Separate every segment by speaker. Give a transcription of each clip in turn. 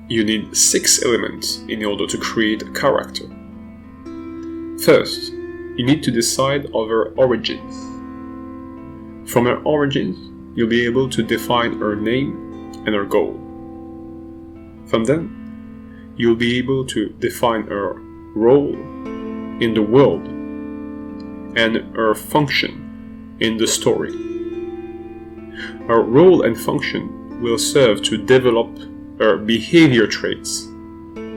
Speaker 1: you need 6 elements in order to create a character. First, you need to decide on her origins. From her origins, you'll be able to define her name and her goal. From then, you'll be able to define her role in the world and her function in the story. Her role and function will serve to develop her behavior traits,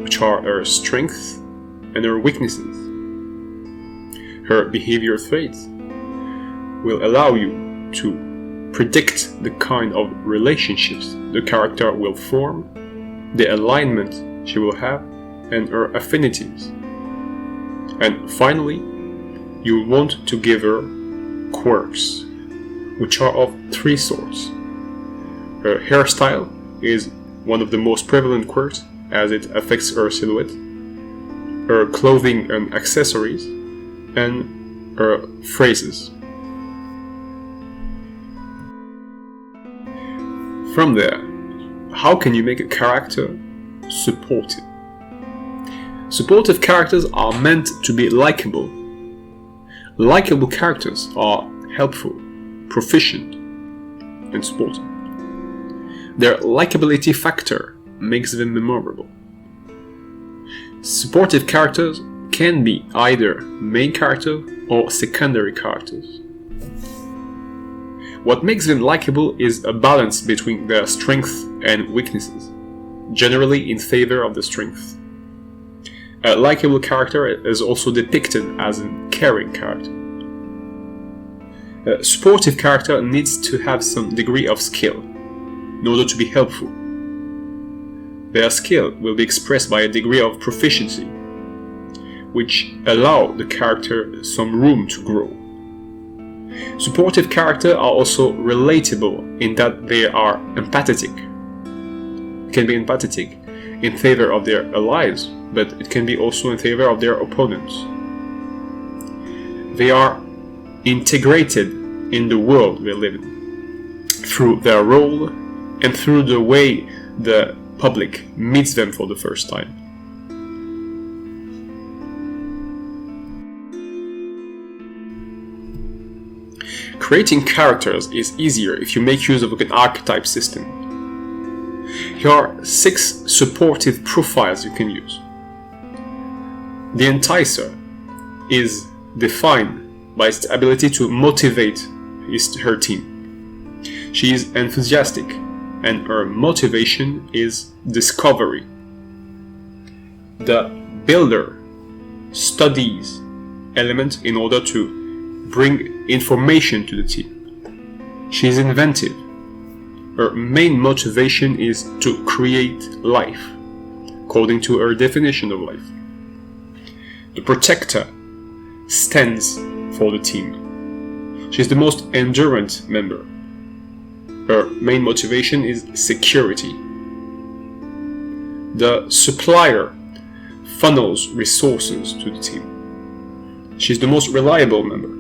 Speaker 1: which are her strengths and her weaknesses. Her behavior traits will allow you to predict the kind of relationships the character will form, the alignment she will have, and her affinities. And finally, you want to give her quirks, which are of 3 sorts. Her hairstyle is one of the most prevalent quirks, as it affects her silhouette, her clothing and accessories, and her phrases. From there, how can you make a character supportive? Supportive characters are meant to be likable. Likable characters are helpful, proficient, and supportive. Their likability factor makes them memorable. Supportive characters can be either main character or secondary characters. What makes them likable is a balance between their strengths and weaknesses, generally in favor of the strengths. A likable character is also depicted as a caring character. A supportive character needs to have some degree of skill in order to be helpful. Their skill will be expressed by a degree of proficiency, which allow the character some room to grow. Supportive characters are also relatable in that they are empathetic. Can be empathetic in favor of their allies, but it can be also in favor of their opponents. They are integrated in the world we live in, through their role and through the way the public meets them for the first time. Creating characters is easier if you make use of an archetype system. Here are 6 supportive profiles you can use. The Enticer is defined by its ability to motivate her team. She is enthusiastic, and her motivation is discovery. The Builder studies elements in order to bring information to the team. She is inventive. Her main motivation is to create life, according to her definition of life. The Protector stands for the team. She is the most endurant member. Her main motivation is security. The Supplier funnels resources to the team. She is the most reliable member.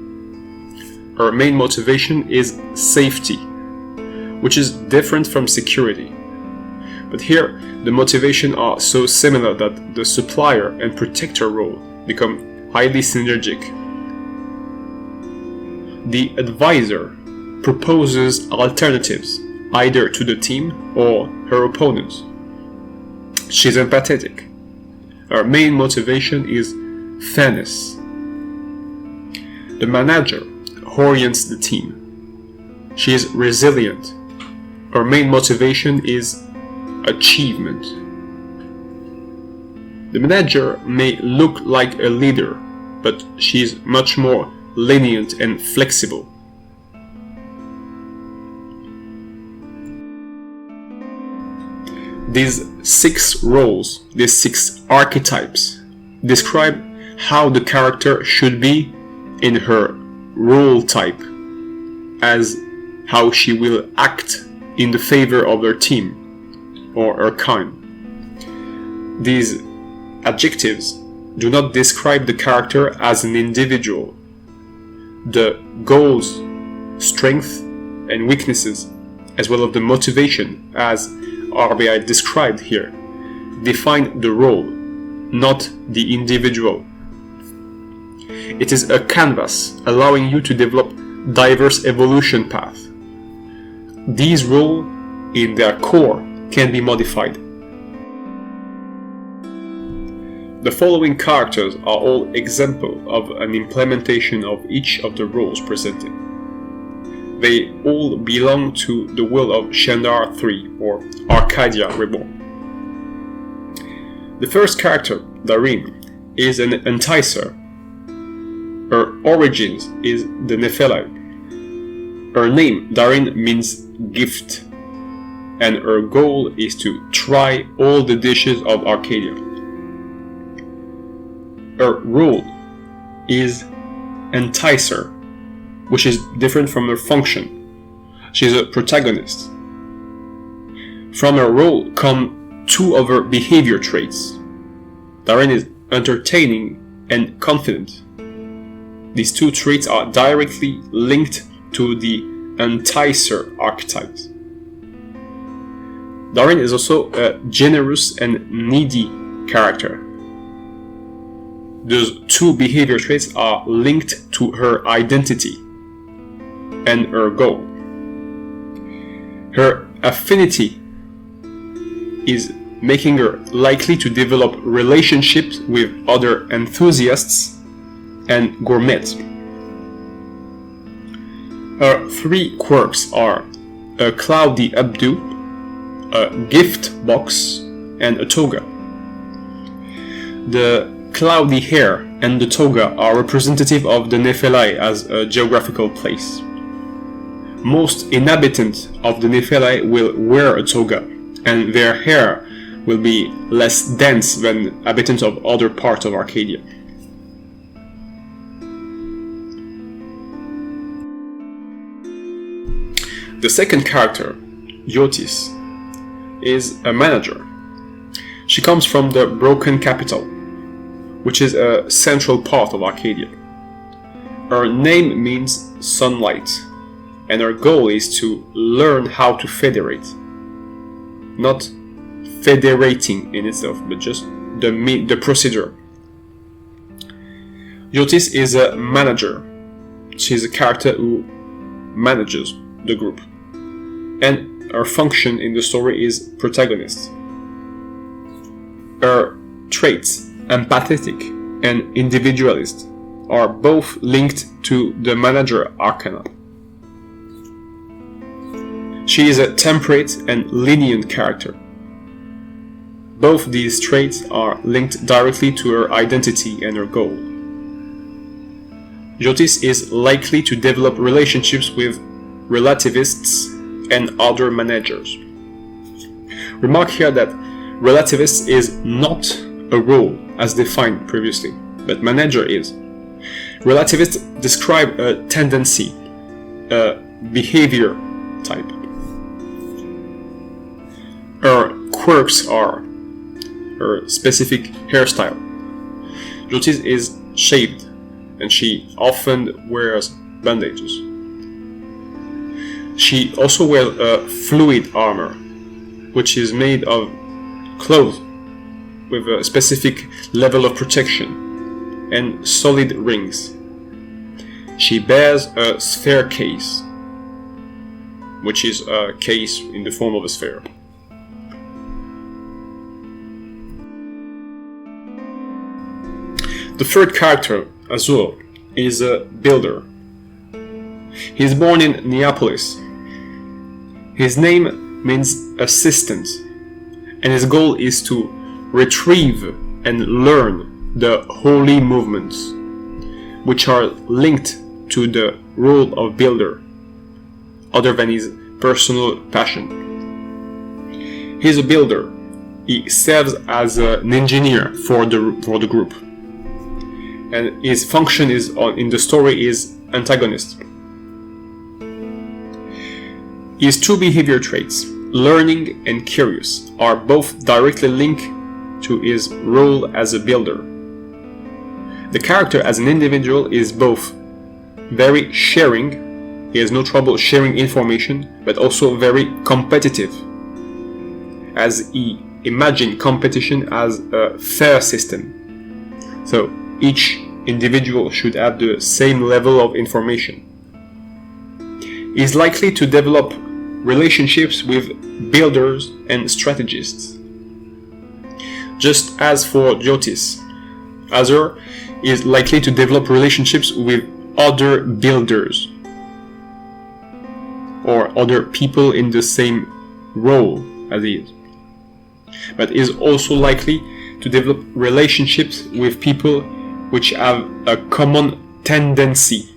Speaker 1: Her main motivation is safety, which is different from security. But here, the motivations are so similar that the Supplier and Protector role become highly synergic. The Advisor proposes alternatives either to the team or her opponents. She is empathetic. Her main motivation is fairness. The Manager orients the team. She is resilient. Her main motivation is achievement. The Manager may look like a leader, but she is much more lenient and flexible. These 6 roles, these 6 archetypes, describe how the character should be in her role type, as how she will act in the favor of her team or her kind. These adjectives do not describe the character as an individual. The goals, strengths, and weaknesses, as well as the motivation as are described here, define the role, not the individual. It is a canvas allowing you to develop diverse evolution paths. These roles, in their core, can be modified. The following characters are all examples of an implementation of each of the roles presented. They all belong to the will of Shandar III, or Arcadia Reborn. The first character, Darynn, is an Enticer. Her origins is the Nephilim. Her name, Darynn, means gift, and her goal is to try all the dishes of Arcadia. Her role is Enticer, which is different from her function. She is a protagonist. From her role come two of her behavior traits. Darynn is entertaining and confident. These two traits are directly linked to the Enticer archetypes. Darynn is also a generous and needy character. Those two behavior traits are linked to her identity and her goal. Her affinity is making her likely to develop relationships with other enthusiasts and gourmets. Her three quirks are a cloudy updo, a gift box, and a toga. The cloudy hair and the toga are representative of the Nephilim as a geographical place. Most inhabitants of the Nephilim will wear a toga, and their hair will be less dense than inhabitants of other parts of Arcadia. The second character, Jyotis, is a manager. She comes from the Broken Capital, which is a central part of Arcadia. Her name means sunlight, and her goal is to learn how to federate. Not federating in itself, but just the procedure. Jyotis is a manager. She's a character who manages the group, and her function in the story is protagonist. Her traits, empathetic and individualist, are both linked to the manager arcana. She is a temperate and lenient character. Both these traits are linked directly to her identity and her goal. Jyotis is likely to develop relationships with relativists and other managers. Remark here that relativist is not a role as defined previously, but manager is. Relativists describe a tendency, a behavior type. Her quirks are her specific hairstyle. Jyotis is shaved, and she often wears bandages. She also wears a fluid armor, which is made of clothes with a specific level of protection and solid rings. She bears a sphere case, which is a case in the form of a sphere. The third character, Azzur, is a builder. He is born in Neapolis. His name means assistant, and his goal is to retrieve and learn the holy movements, which are linked to the role of builder, other than his personal passion. He is a builder. He serves as an engineer for the group, and his function is in the story is antagonist. His two behavior traits, learning and curious, are both directly linked to his role as a builder. The character as an individual is both very sharing, he has no trouble sharing information, but also very competitive, as he imagine competition as a fair system. So each individual should have the same level of information. He is likely to develop relationships with builders and strategists. Just as for Jyotis, Azzur is likely to develop relationships with other builders or other people in the same role as he is, but is also likely to develop relationships with people which have a common tendency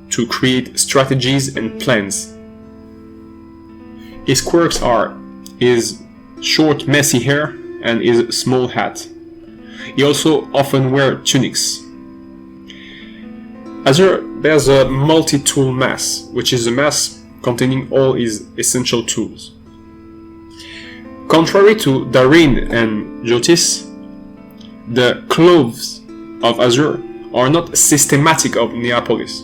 Speaker 1: to create strategies and plans. His quirks are his short messy hair and his small hat. He also often wears tunics. Azzur bears a multi-tool mass, which is a mass containing all his essential tools. Contrary to Darynn and Jyotis, the clothes of Azzur are not systematic of Neapolis.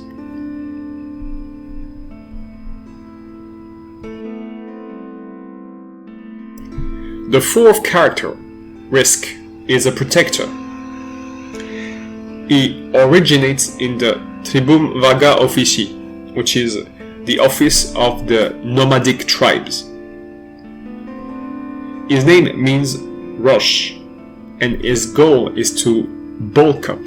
Speaker 1: The fourth character, Rysc, is a protector. He originates in the Tribum Vaga Officii, which is the office of the nomadic tribes. His name means rush, and his goal is to bulk up.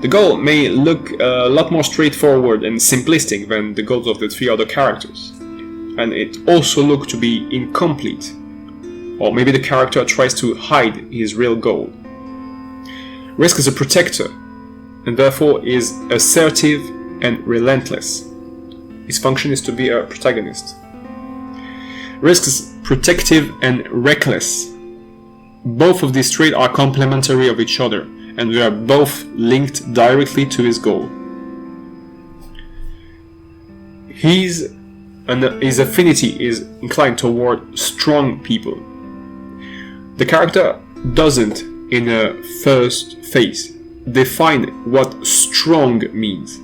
Speaker 1: The goal may look a lot more straightforward and simplistic than the goals of the three other characters, and it also looks to be incomplete, or maybe the character tries to hide his real goal. Rysc is a protector, and therefore is assertive and relentless. His function is to be a protagonist. Rysc is protective and reckless. Both of these traits are complementary of each other, and they are both linked directly to his goal. His affinity is inclined toward strong people. The character doesn't, in a first phase, define what strong means.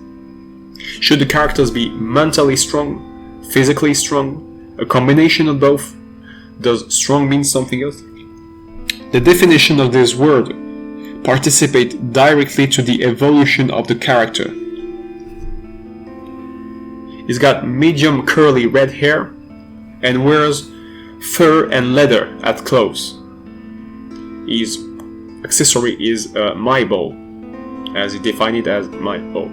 Speaker 1: Should the characters be mentally strong, physically strong, a combination of both? Does strong mean something else? The definition of this word participates directly to the evolution of the character. He's got medium curly red hair and wears fur and leather at clothes. His accessory is a my-bow, as he defined it as my-bow.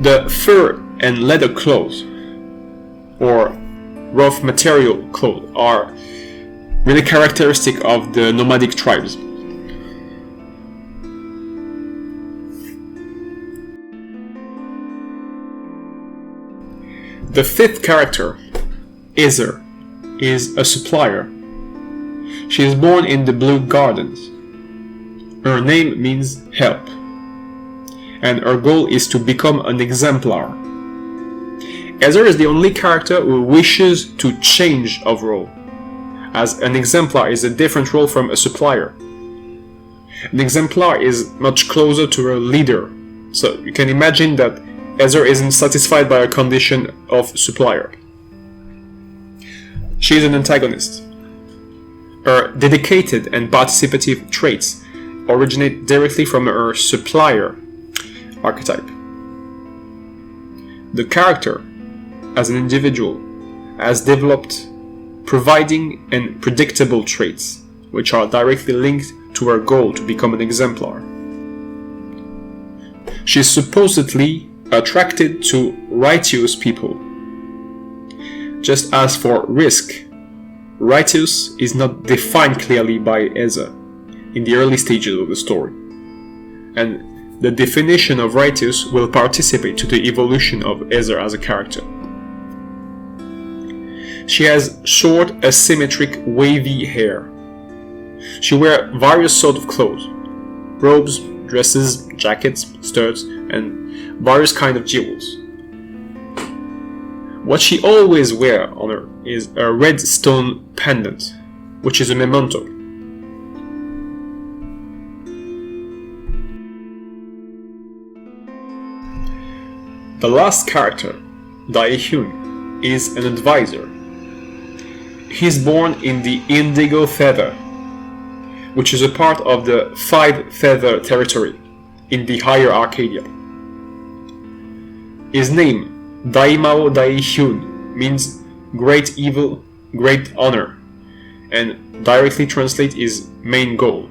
Speaker 1: The fur and leather clothes, or rough material clothes, are really characteristic of the nomadic tribes. The fifth character, Ezer, is a supplier. She is born in the Blue Gardens. Her name means help, and her goal is to become an exemplar. Ezer is the only character who wishes to change of role, as an exemplar is a different role from a supplier. An exemplar is much closer to a leader, so you can imagine that Ezer isn't satisfied by a condition of supplier. She is an antagonist. Her dedicated and participative traits originate directly from her supplier archetype. The character, as an individual, has developed providing and predictable traits, which are directly linked to her goal to become an exemplar. She is supposedly attracted to righteous people. Just as for Rysc, righteous is not defined clearly by Ezer in the early stages of the story, and the definition of righteous will participate to the evolution of Ezer as a character. She has short, asymmetric, wavy hair. She wears various sorts of clothes: robes, dresses, jackets, skirts, and various kinds of jewels. What she always wears on her is a red stone pendant, which is a memento. The last character, Dae-Hyun, is an advisor. he's born in the Indigo Feather, which is a part of the Five Feather territory in the Higher Arcadia. His name, Dae-Hyun, means great evil, great honor, and directly translate his main goal.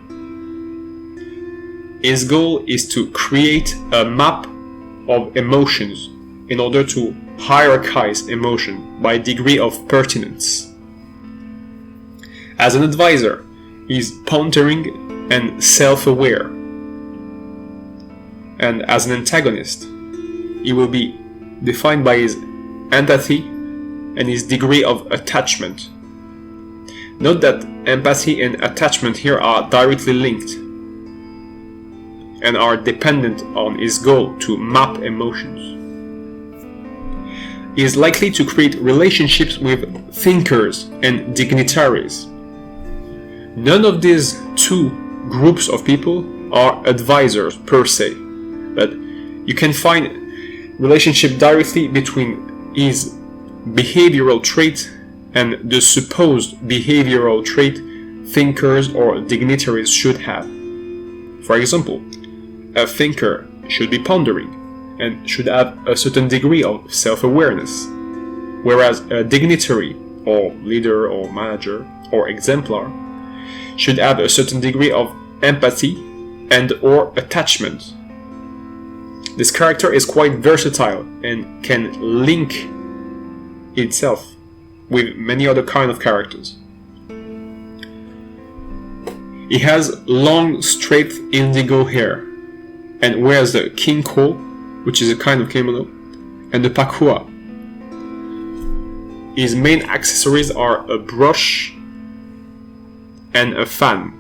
Speaker 1: His goal is to create a map of emotions in order to hierarchize emotion by degree of pertinence. As an advisor, he is pondering and self-aware. And as an antagonist, he will be defined by his empathy and his degree of attachment. Note that empathy and attachment here are directly linked and are dependent on his goal to map emotions. He is likely to create relationships with thinkers and dignitaries. None of these two groups of people are advisors per se, but you can find relationship directly between his behavioral trait and the supposed behavioral trait thinkers or dignitaries should have. For example, a thinker should be pondering and should have a certain degree of self-awareness, whereas a dignitary or leader or manager or exemplar should have a certain degree of empathy and or attachment. This character is quite versatile and can link itself with many other kind of characters. He has long, straight indigo hair and wears the kinko, which is a kind of kimono, and the pakua. His main accessories are a brush and a fan.